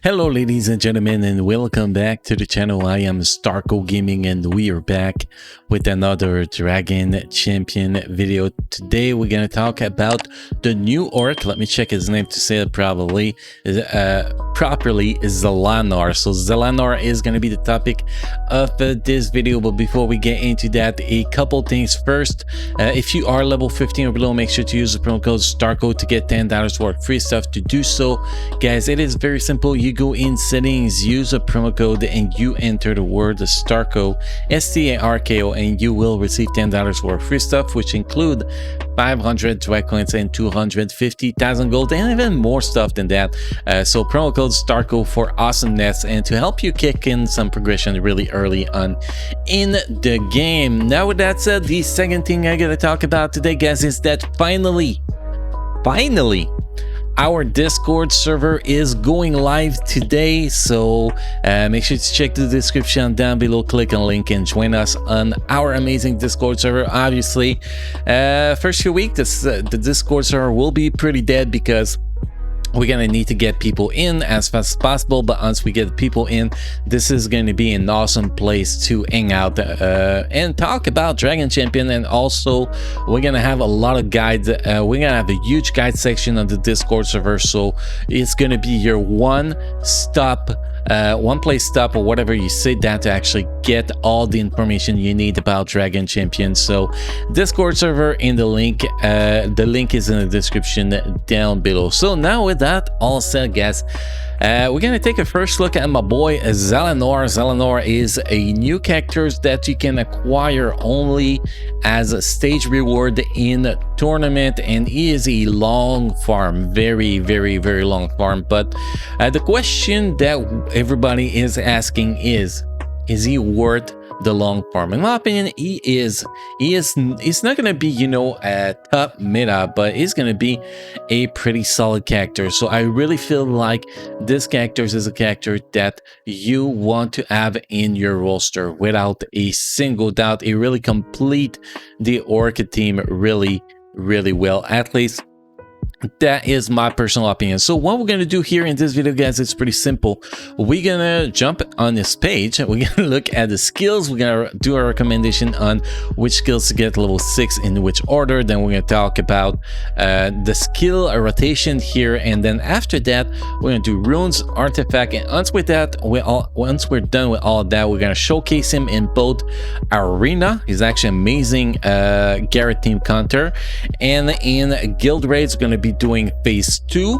Hello ladies and gentlemen, and welcome back to the channel. I am Starco Gaming and we are back with another Dragon Champion video. Today we're going to talk about the new orc. Let me check his name to say it properly. Zalanar. So Zalanar is going to be the topic of this video, but before we get into that, a couple things. First, if you are level 15 or below, make sure to use the promo code STARCO to get $10 worth of free stuff. To do so, guys, it is very simple. You go in settings, use a promo code, and you enter the word STARCO, S-T-A-R-K-O, and you will receive $10 worth of free stuff, which include 500 drag coins and 250,000 gold, and even more stuff than that. So promo code STARCO for awesomeness and to help you kick in some progression really early on in the game. Now with that said, the second thing I gotta talk about today, guys, is that finally our Discord server is going live today, so make sure to check the description down below, click on the link and join us on our amazing Discord server. Obviously, first few weeks the Discord server will be pretty dead because we're gonna need to get people in as fast as possible, but once we get people in, this is going to be an awesome place to hang out and talk about Dragon Champion. And also we're gonna have a lot of guides. We're gonna have a huge guide section on the Discord server, so it's gonna be your one place stop, or whatever you say that, to actually get all the information you need about Dragon Champion. So Discord server in the link is in the description down below. So now with that all said, guys, we're gonna take a first look at my boy Zalanar. Zalanar is a new character that you can acquire only as a stage reward in a tournament, and he is a long farm, very long farm. But the question that everybody is asking is he worth the long farm? In my opinion, he is. He's not gonna be, you know, a top meta, but he's gonna be a pretty solid character. So I really feel like this character is a character that you want to have in your roster without a single doubt. It really complete the orc team really well. At least that is my personal opinion. So what we're gonna do here in this video, guys, it's pretty simple. We're gonna jump on this page, we're gonna look at the skills, we're gonna do a recommendation on which skills to get level 6 in which order, then we're gonna talk about the skill rotation here, and then after that we're gonna do runes, artifact, and once we're done with all of that, we're gonna showcase him in both arena. He's actually amazing Garrett team counter, and in guild raids we're gonna be doing phase 2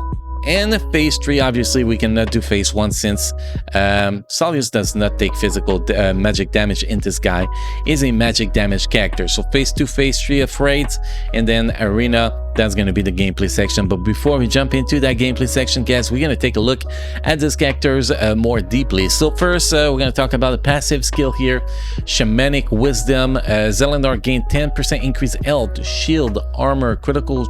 and phase 3. Obviously we cannot do phase 1 since Solius does not take physical magic damage, and this guy is a magic damage character. So phase 2, phase 3 of raids, and then arena, that's going to be the gameplay section. But before we jump into that gameplay section, guys, we're going to take a look at these characters more deeply. So first, we're going to talk about the passive skill here, Shamanic Wisdom. Zalanar gained 10% increased health, shield, armor, critical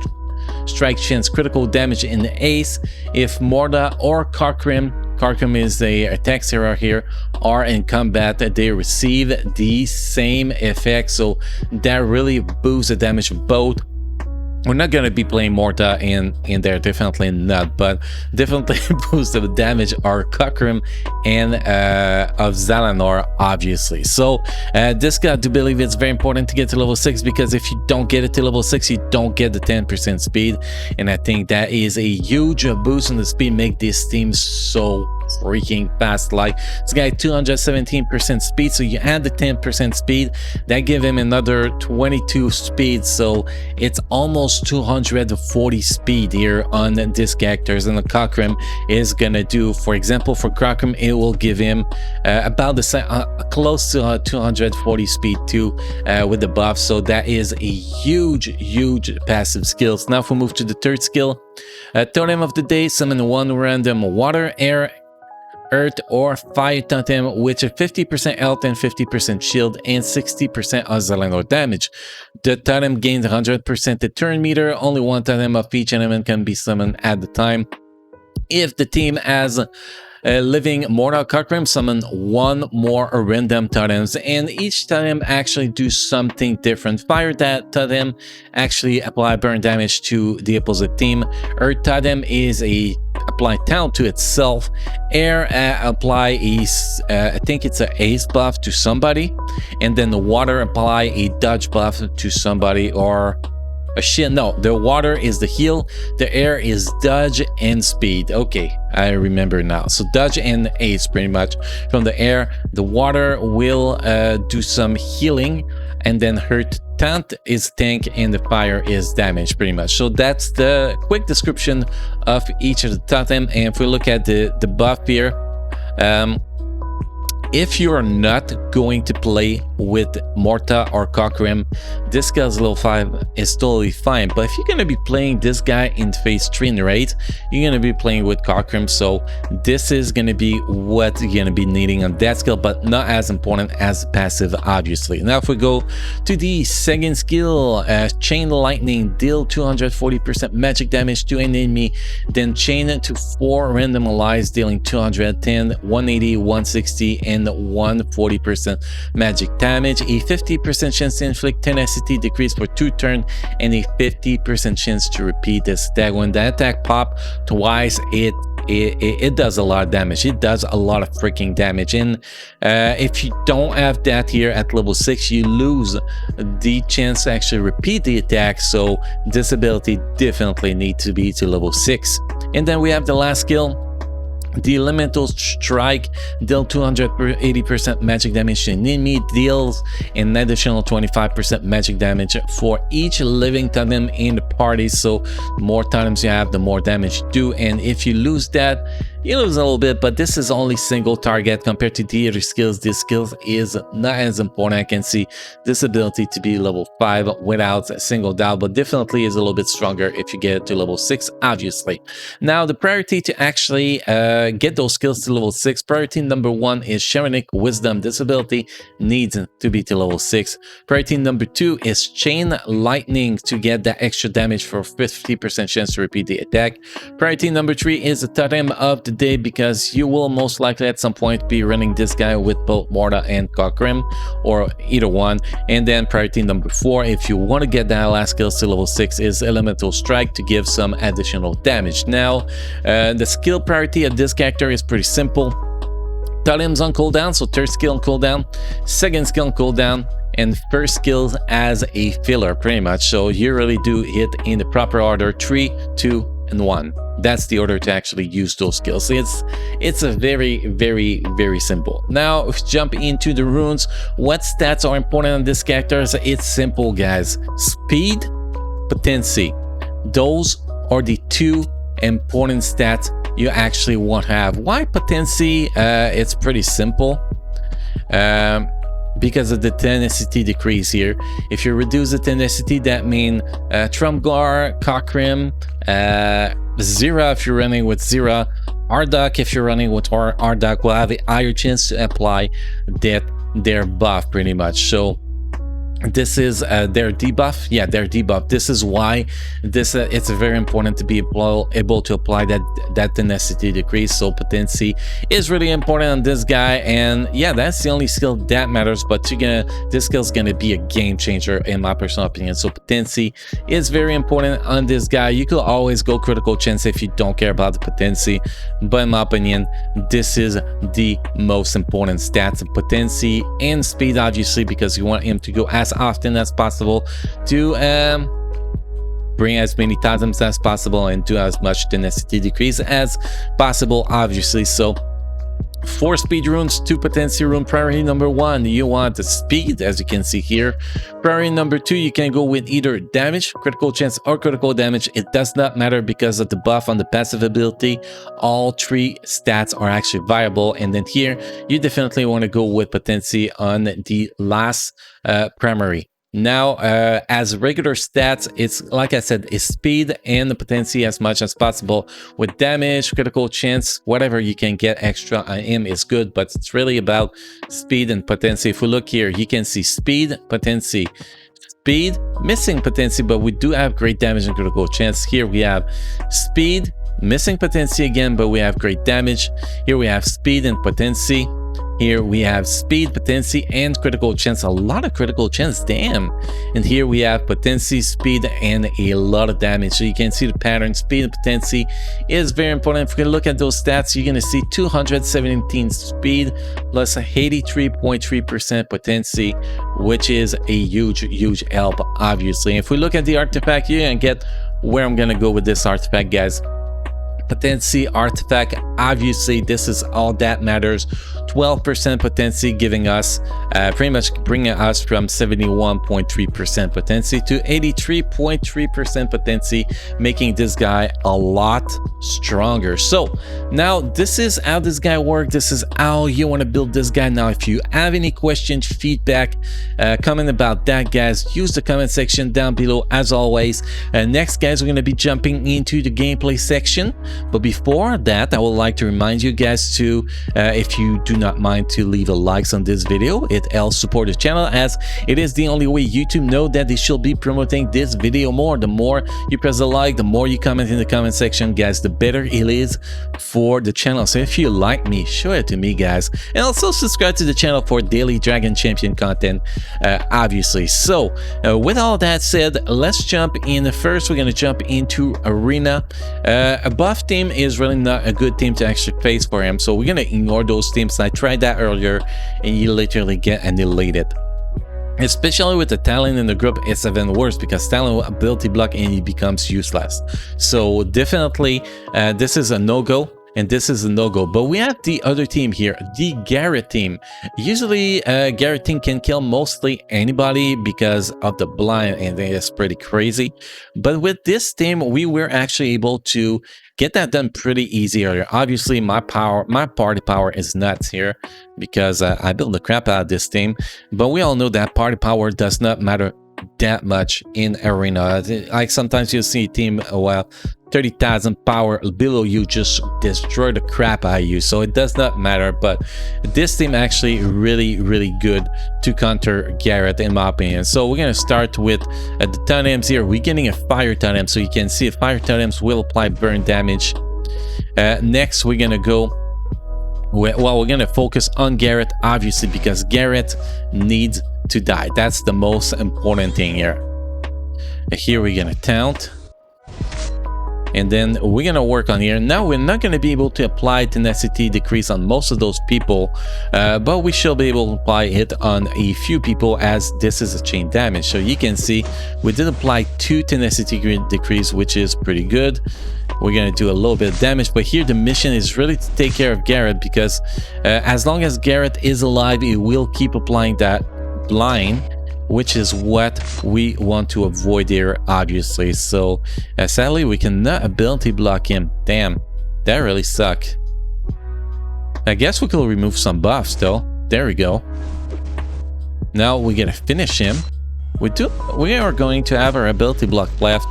strike chance, critical damage in the ace if Morda or Karkrim is the attack hero here, are in combat. They receive the same effect, so that really boosts the damage of both. We're not going to be playing Morta in there, definitely not, but definitely boost the damage are Cockrum and of Zalanar, obviously. So this guy, I do believe it's very important to get to level 6, because if you don't get it to level 6, you don't get the 10% speed, and I think that is a huge boost in the speed, make this team so freaking fast. Like this guy, 217% speed, so you add the 10% speed, that give him another 22 speed, so it's almost 240 speed here on this characters. And the Cockrum is gonna do, for example, for Cockrum, it will give him about the same, close to 240 speed too, with the buff. So that is a huge passive skills. Now if we move to the third skill, totem of the day, summon one random water, air, earth, or fire totem with a 50% health and 50% shield and 60% of Zalanar damage. The totem gains 100% the turn meter. Only one totem of each element can be summoned at the time. If the team has living Mortal Cockrum, summon one more random totems, and each totem actually do something different. Fire totem actually apply burn damage to the opposite team. Earth totem is a apply talent to itself. Air apply I think it's an ace buff to somebody, and then the water apply a dodge buff to somebody, or a shield. No, the water is the heal, the air is dodge and speed. Okay, I remember now. So dodge and ace pretty much from the air. The water will do some healing, and then hurt talent is tank, and the fire is damage pretty much. So that's the quick description of each of the totem. And if we look at the buff here, if you are not going to play with Morta or Cockrim, this guy's level 5 is totally fine. But if you're going to be playing this guy in phase 3 in raid, you're going to be playing with Cockrim. So this is going to be what you're going to be needing on that skill, but not as important as passive, obviously. Now if we go to the second skill, Chain Lightning, deal 240% magic damage to an enemy, then chain to 4 random allies, dealing 210, 180, 160, and 140% magic damage, a 50% chance to inflict tenacity decrease for 2 turns, and a 50% chance to repeat this attack. When that attack pop twice, it does a lot of damage. It does a lot of freaking damage. And if you don't have that here at level 6, you lose the chance to actually repeat the attack. So this ability definitely needs to be to level 6. And then we have the last skill, the Elemental Strike, deal 280% magic damage to an enemy, deals an additional 25% magic damage for each living totem in the party. So the more totems you have, the more damage you do. And if you lose that, you lose a little bit, but this is only single target compared to the other skills. This skill is not as important. I can see this ability to be level 5 without a single doubt, but definitely is a little bit stronger if you get it to level 6, obviously. Now the priority to actually get those skills to level 6, priority number 1 is Shamanic Wisdom. This ability needs to be to level 6. Priority number 2 is Chain Lightning to get that extra damage for 50% chance to repeat the attack. Priority number 3 is the Totem of the Day, because you will most likely at some point be running this guy with both Morta and Cockrim, or either one. And then priority number 4, if you want to get that last skill to level 6, is Elemental Strike to give some additional damage. Now the skill priority of this character is pretty simple. Totems on cooldown, so third skill on cooldown, second skill on cooldown, and first skill as a filler pretty much. So you really do it in the proper order, 3, 2, and 1. That's the order to actually use those skills. It's a very simple. Now if you jump into the runes, what stats are important on this character? It's simple, guys. Speed, potency, those are the 2 important stats you actually want to have. Why potency? It's pretty simple. Because of the tenacity decrease here. If you reduce the tenacity, that means Trumgar, Cockrim, Zira if you're running with Zira, Ardok if you're running with Ardok will have a higher chance to apply their buff pretty much. So this is their debuff. Yeah, their debuff. This is why this it's very important to be able to apply that tenacity decrease. So potency is really important on this guy, and yeah, that's the only skill that matters. But this skill is gonna be a game changer in my personal opinion. So potency is very important on this guy. You could always go critical chance if you don't care about the potency, but in my opinion, this is the most important stats: potency and speed, obviously, because you want him to go as often as possible to bring as many totems as possible and do as much tenacity decrease as possible, obviously. So 4 speed runes, 2 potency rune. Priority number 1, you want the speed, as you can see here. Priority number 2, you can go with either damage, critical chance, or critical damage. It does not matter because of the buff on the passive ability. All 3 stats are actually viable. And then here, you definitely want to go with potency on the last primary. Now, as regular stats, it's like I said, it's speed and the potency as much as possible. With damage, critical chance, whatever you can get extra on him is good, but it's really about speed and potency. If we look here, you can see speed, potency, speed, missing potency, but we do have great damage and critical chance. Here we have speed, missing potency again, but we have great damage. Here we have speed and potency. Here we have speed, potency, and critical chance. A lot of critical chance, damn. And here we have potency, speed, and a lot of damage. So you can see the pattern. Speed and potency is very important. If you look at those stats, you're going to see 217 speed plus 83.3% potency, which is a huge help, obviously. If we look at the artifact, you're going to get where I'm going to go with this artifact, guys. Potency artifact, obviously this is all that matters. 12% potency, giving us pretty much bringing us from 71.3% potency to 83.3% potency, making this guy a lot stronger. So now this is how this guy works. This is how you want to build this guy. Now if you have any questions, feedback, comment about that, guys, use the comment section down below as always. Next, guys, we're going to be jumping into the gameplay section. But before that, I would like to remind you guys to, if you do not mind, to leave a like on this video. It helps support the channel, as it is the only way YouTube know that they should be promoting this video more. The more you press the like, the more you comment in the comment section, guys, the better it is for the channel. So if you like me, show it to me, guys, and also subscribe to the channel for daily Dragon Champion content, obviously. So with all that said, let's jump in. First, we're going to jump into Arena. A buff team is really not a good team to actually face for him, so we're gonna ignore those teams. I tried that earlier and you literally get annihilated, especially with the talent in the group. It's even worse because talent will ability block and he becomes useless. So definitely this is a no-go, and this is a no-go. But we have the other team here, the Garrett team. Usually Garrett team can kill mostly anybody because of the blind, and it's pretty crazy. But with this team, we were actually able to get that done pretty easy earlier. Obviously my party power is nuts here because I built the crap out of this team, but we all know that party power does not matter that much in Arena. Like sometimes you'll see a team, well, 30,000 power below you just destroy the crap out of you, so it does not matter. But this team actually really good to counter Garrett, in my opinion. So we're gonna start with the totems here. We're getting a fire totem, so you can see fire totems will apply burn damage. Next we're gonna go, well, we're gonna focus on Garrett, obviously, because Garrett needs to die. That's the most important thing here. Here we're gonna taunt, and then we're gonna work on here. Now we're not gonna be able to apply tenacity decrease on most of those people, but we should be able to apply it on a few people, as this is a chain damage. So you can see we did apply 2 tenacity decrease, which is pretty good. We're gonna do a little bit of damage, but here the mission is really to take care of Garrett, because as long as Garrett is alive, it will keep applying that blind, which is what we want to avoid here, obviously. So sadly we cannot ability block him. Damn, that really sucked. I guess we could remove some buffs though. There we go. Now we're gonna finish him. We are going to have our ability block left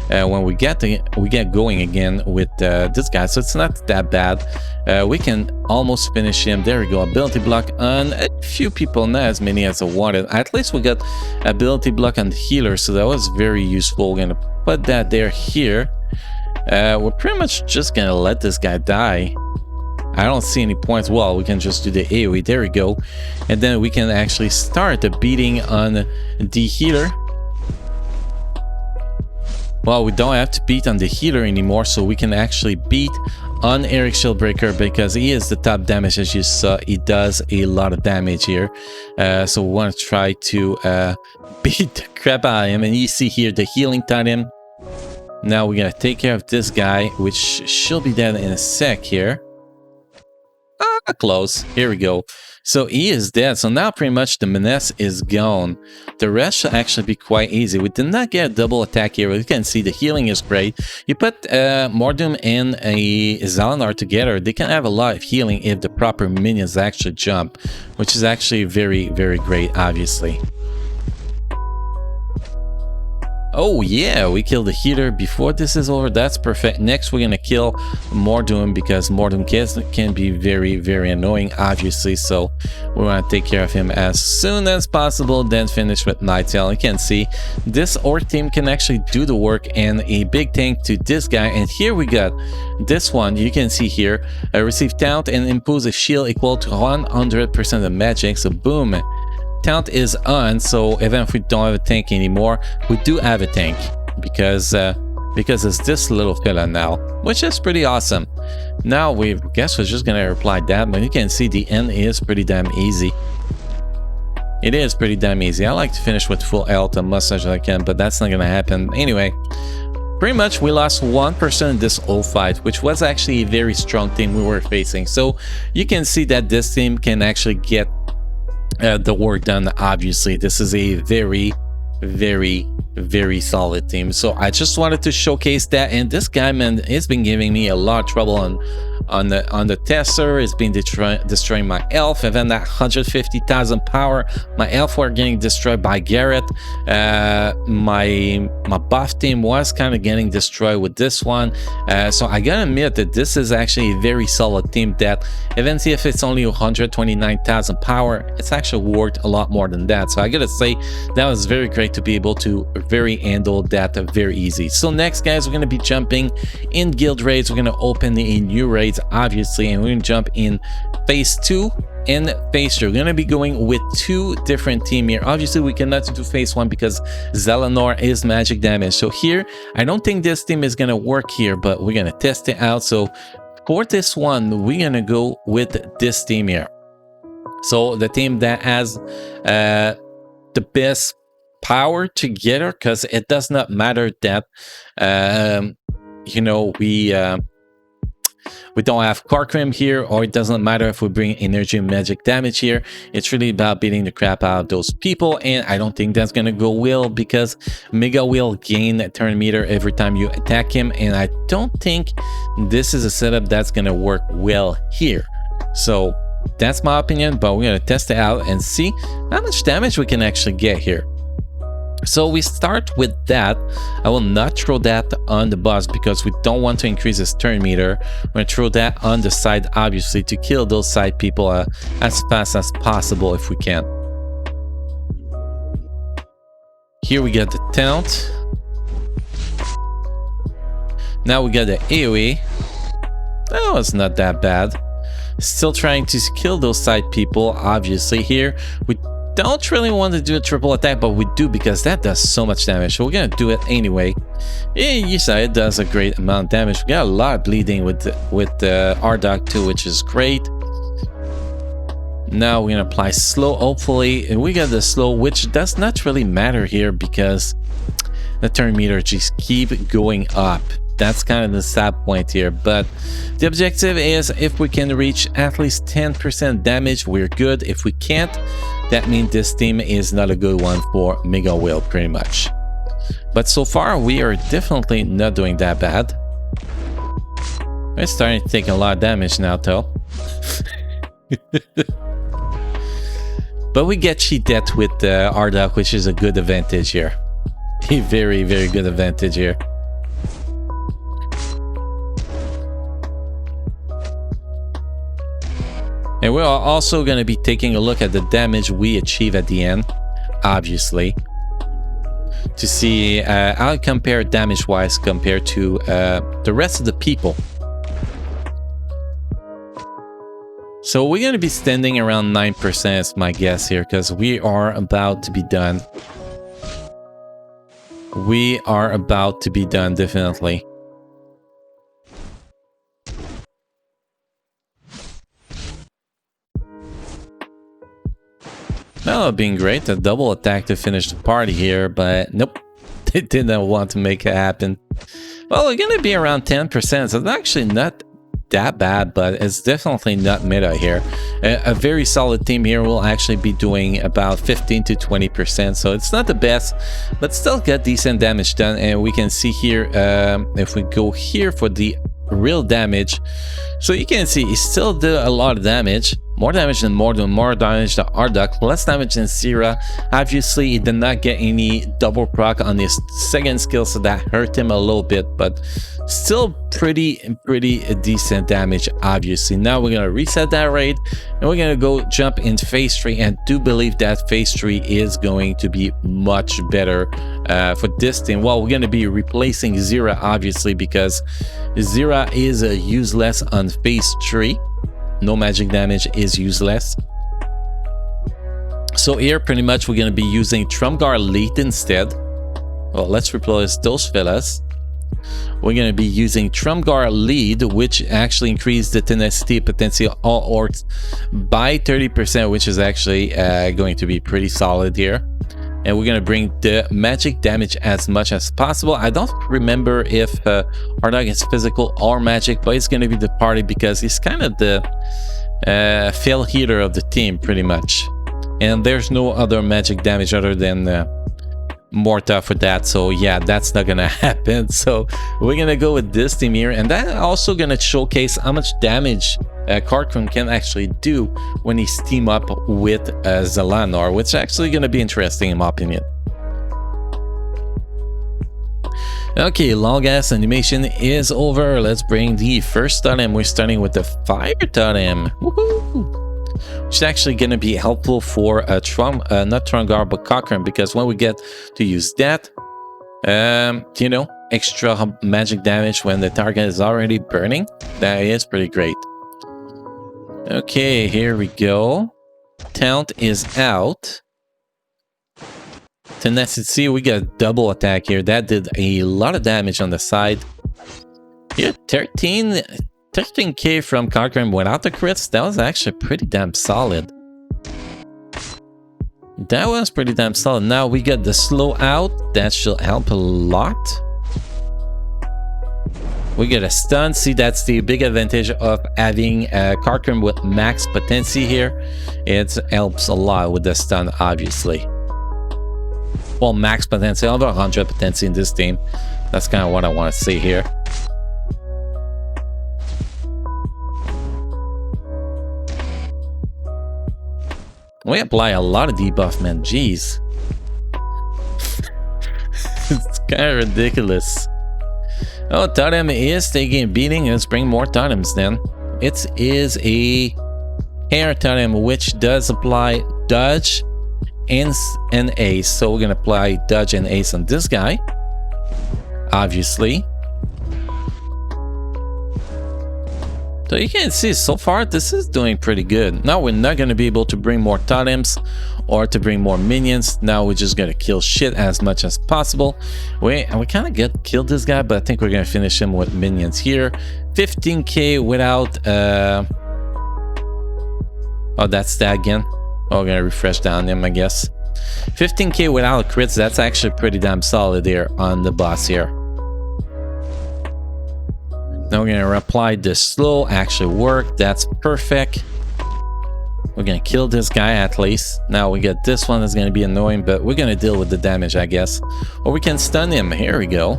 when we get going again with this guy, so it's not that bad. We can almost finish him. There we go. Ability block on a few people, not as many as I wanted. At least we got ability block on the healer, so that was very useful. We're gonna put that there. Here we're pretty much just gonna let this guy die. I don't see any points. Well, we can just do the AoE. There we go. And then we can actually start the beating on the healer. Well, we don't have to beat on the healer anymore, so we can actually beat on Eric Shieldbreaker, because he is the top damage. As you saw, he does a lot of damage here. So we want to try to beat the crap out of him. And you see here the healing totem. Now we're gonna take care of this guy, which should be dead in a sec here. Close. Here we go. So he is dead. So now pretty much the menace is gone. The rest should actually be quite easy. We did not get a double attack here. You can see the healing is great. You put Mordum and a Zalanar together, they can have a lot of healing if the proper minions actually jump, which is actually very great, obviously. Oh yeah, we killed the healer before this is over. That's perfect. Next, we're gonna kill Mordum because Mordum can be very, very annoying, obviously. So we want to take care of him as soon as possible. Then finish with Nightail. You can see this orc team can actually do the work, and a big thank to this guy. And here we got this one. You can see here, receive taunt and impose a shield equal to 100% of magic. So boom. Taunt is on, so even if we don't have a tank anymore, we do have a tank because it's this little fella now, which is pretty awesome. Now we guess we're just gonna reply that, but you can see the end is pretty damn easy. It is pretty damn easy. I like to finish with full health as much as I can, but that's not gonna happen anyway. Pretty much we lost 1% in this whole fight, which was actually a very strong team we were facing. So you can see that this team can actually get the work done. Obviously this is a very, very solid team, so I just wanted to showcase that. And this guy, man, has been giving me a lot of trouble on the tester. It's been destroying my elf. And then that 150,000 power, my elf were getting destroyed by Garrett. My buff team was kind of getting destroyed with this one. So I gotta admit that this is actually a very solid team that even if it's only 129,000 power, it's actually worth a lot more than that. So I gotta say that was very great to be able to handle that very easy. So next, guys, we're gonna be jumping in guild raids. We're gonna open a new raid, obviously, and we're gonna jump in phase 2 and phase 3. We're gonna be going with 2 different team here. Obviously we cannot do phase 1 because Zalanar is magic damage. So here I don't think this team is gonna work here, but we're gonna test it out. So for this one, we're gonna go with this team here. So the team that has the best power together, because it does not matter that you know, we don't have Corkrim here, or it doesn't matter if we bring energy and magic damage here. It's really about beating the crap out of those people, and I don't think that's gonna go well because Mega will gain a turn meter every time you attack him, and I don't think this is a setup that's gonna work well here. So that's my opinion, but we're gonna test it out and see how much damage we can actually get here. So we start with that. I will not throw that on the boss because we don't want to increase his turn meter. We're going to throw that on the side, obviously, to kill those side people as fast as possible if we can. Here we get the taunt. Now we got the AoE. Oh, it's not that bad. Still trying to kill those side people, obviously. Here we don't really want to do a triple attack, but we do because that does so much damage, so we're gonna do it anyway. Yeah, you saw it does a great amount of damage. We got a lot of bleeding with the Ardok too, which is great. Now we're gonna apply slow, hopefully, and we got the slow, which does not really matter here because the turn meter just keep going up. That's kind of the sad point here, but the objective is if we can reach at least 10% damage, we're good. If we can't, that means this team is not a good one for Mega Will, pretty much. But so far, we are definitely not doing that bad. We're starting to take a lot of damage now, though. But we get cheat death with Ardok, which is a good advantage here. A very, very good advantage here. And we're also going to be taking a look at the damage we achieve at the end, obviously, to see how it compares damage-wise compared to the rest of the people. So we're going to be standing around 9% is my guess here, because we are about to be done. We are about to be done, definitely. That would have been great, a double attack to finish the party here, but nope, they didn't want to make it happen. Well, we're going to be around 10%, so it's actually not that bad, but it's definitely not meta here. A very solid team here will actually be doing about 15 to 20%, so it's not the best, but still got decent damage done. And we can see here, if we go here for the real damage, so you can see he still did a lot of damage. More damage than Mordun, more damage than Arduk, less damage than Sira. Obviously, he did not get any double proc on his second skill, so that hurt him a little bit, but still pretty decent damage, obviously. Now we're gonna reset that raid, and we're gonna go jump in phase 3, and do believe that phase 3 is going to be much better for this team. Well, we're gonna be replacing Zira, obviously, because Zira is useless on phase 3. No magic damage is useless. So here, pretty much, we're going to be using Trumgar Lead instead. Well, let's replace those fellas. We're going to be using Trumgar Lead, which actually increased the tenacity potential of all orcs by 30%, which is actually going to be pretty solid here. And we're going to bring the magic damage as much as possible. I don't remember if Arduk is physical or magic, but it's going to be the party because he's kind of the fail healer of the team, pretty much. And there's no other magic damage other than Morta for that. So yeah, that's not going to happen. So we're going to go with this team here. And that's also going to showcase how much damage Karkun can actually do when he's team up with Zalanar, which is actually going to be interesting in my opinion. Okay, long ass animation is over. Let's bring the first totem. We're starting with the fire totem. Woohoo! Which is actually going to be helpful for not Trumgar but Cochrane, because when we get to use that, you know, extra magic damage when the target is already burning, that is pretty great. Okay, here we go. Taunt is out. Tenacity, we got double attack here. That did a lot of damage on the side. Yeah, 13k from Cochrane without the crits. That was actually pretty damn solid. That was pretty damn solid. Now we got the slow out. That should help a lot. We get a stun. See, that's the big advantage of having Cochrane with max potency here. It helps a lot with the stun, obviously. Well, max potency, over 100 potency in this team. That's kind of what I want to see here. We apply a lot of debuff, man. Jeez. It's kind of ridiculous. Oh, totem is taking a beating. Let's bring more totems then. It is a air totem which does apply dodge and ace. So we're gonna apply dodge and ace on this guy, obviously. So you can see so far this is doing pretty good. Now we're not going to be able to bring more totems or to bring more minions. Now we're just going to kill shit as much as possible. We kind of killed this guy, but I think we're going to finish him with minions here. 15k without oh, that's that again. Oh, we're going to refresh down him, I guess. 15k without crits. That's actually pretty damn solid here on the boss here. Now we're going to apply the slow, actually work. That's perfect. We're going to kill this guy at least. Now we get this one that's going to be annoying, but we're going to deal with the damage, I guess. Or we can stun him. Here we go.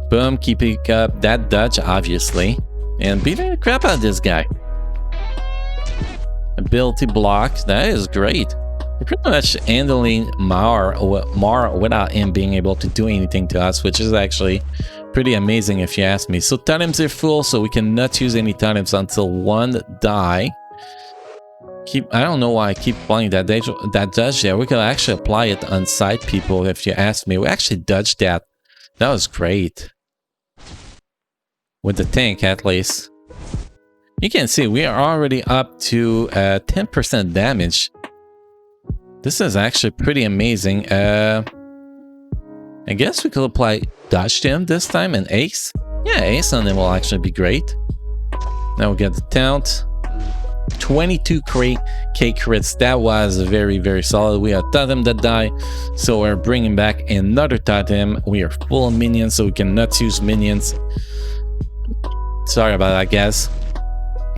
Boom, keeping up that dodge, obviously. And beating the crap out of this guy. Ability block, that is great. We're pretty much handling Mar without him being able to do anything to us, which is actually pretty amazing if you ask me. So totems are full, so we cannot use any totems until one die. I don't know why I keep applying that dodge there. We could actually apply it on side people if you ask me. We actually dodged that. That was great. With the tank at least. You can see we are already up to 10% damage. This is actually pretty amazing. I guess we could apply dodge to him this time and ace. Yeah, ace on him will actually be great. Now we get the taunt. 22k crits. That was very, very solid. We have totem that die, so we're bringing back another totem. We are full of minions, so we cannot use minions. Sorry about that, guys.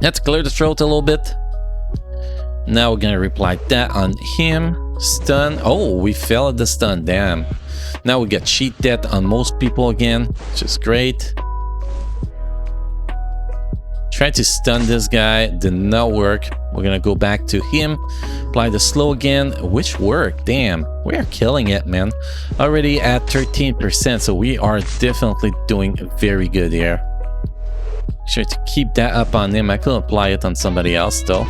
Let's clear the throat a little bit. Now we're gonna reply that on him. Stun. Oh, we fell at the stun. Damn. Now we get cheat death on most people again, which is great. Tried to stun this guy, did not work. We're gonna go back to him, apply the slow again, which worked. Damn, we are killing it, man. Already at 13%, so we are definitely doing very good here. Sure to keep that up on him. I could apply it on somebody else though.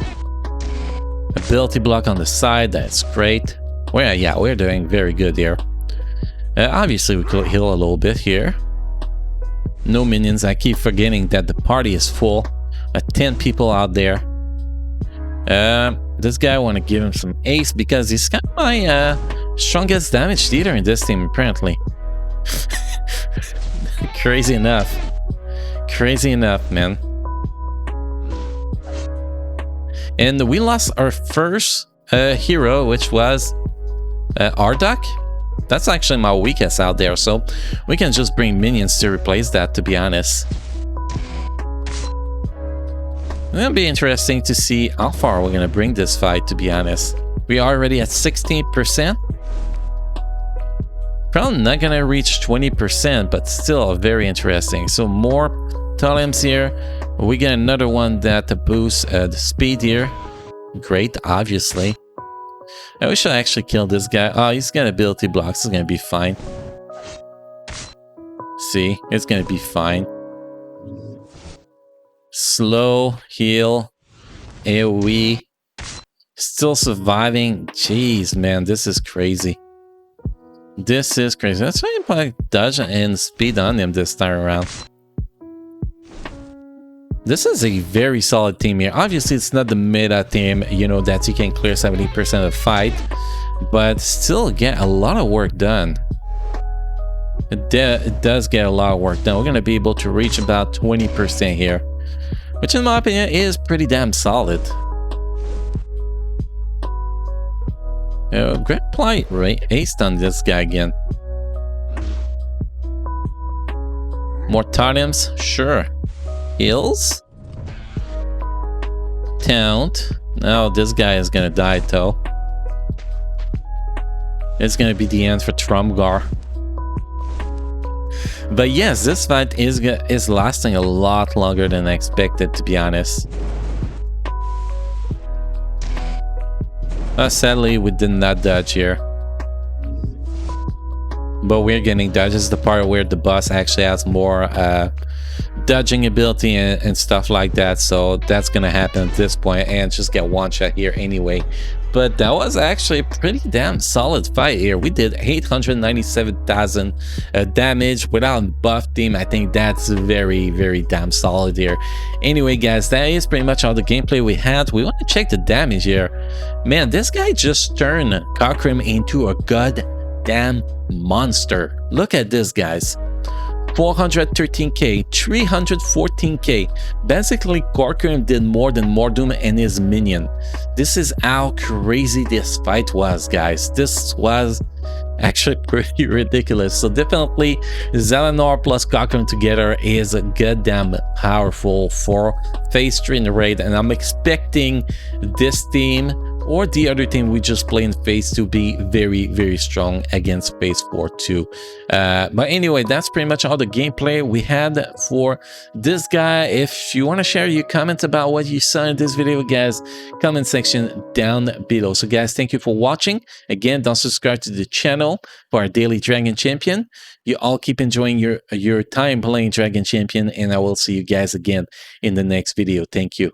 Ability block on the side, that's great. Well, yeah, we're doing very good here. Obviously, we could heal a little bit here. No minions. I keep forgetting that the party is full. 10 people out there. This guy, I want to give him some ace because he's kind of my strongest damage dealer in this team, apparently. Crazy enough. Crazy enough, man. And we lost our first hero, which was Ardok. That's actually my weakest out there, so we can just bring minions to replace that, to be honest. It'll be interesting to see how far we're going to bring this fight, to be honest. We are already at 16%. Probably not going to reach 20%, but still very interesting. So more totems here. We get another one that boosts the speed here. Great, obviously. I wish I actually killed this guy. Oh, he's got ability blocks. It's gonna be fine. See, it's gonna be fine. Slow, heal, AoE. Still surviving. Jeez, man, this is crazy. This is crazy. That's why I put dodge and speed on him this time around. This is a very solid team here. Obviously, it's not the meta team, you know, that you can clear 70% of the fight, but still get a lot of work done. It does get a lot of work done. We're going to be able to reach about 20% here, which in my opinion is pretty damn solid. Great play, right? Ace on this guy again. More totems? Sure. Heals. Taunt. Now this guy is gonna die though. It's gonna be the end for Trumgar. But yes, this fight is lasting a lot longer than I expected, to be honest. Sadly, we did not dodge here. But we're getting dodge. This is the part where the boss actually has more dodging ability and stuff like that, so that's gonna happen at this point and just get one shot here anyway. But that was actually a pretty damn solid fight here. We did 897,000 damage without buff team. I think that's very damn solid here. Anyway guys, that is pretty much all the gameplay we had. We want to check the damage here. Man, this guy just turned Cockrim into a goddamn monster. Look at this, guys. 413k, 314k. Basically, Cockrim did more than Mordoom and his minion. This is how crazy this fight was, guys. This was actually pretty ridiculous. So definitely, Zalanar plus Cockrim together is goddamn powerful for phase 3 in the raid, and I'm expecting this team or the other team we just played in phase 2 be very strong against phase 4 too. But anyway, that's pretty much all the gameplay we had for this guy. If you want to share your comments about what you saw in this video, guys, comment section down below. So guys, thank you for watching. Again, don't subscribe to the channel for our daily Dragon Champion. You all keep enjoying your time playing Dragon Champion, and I will see you guys again in the next video. Thank you.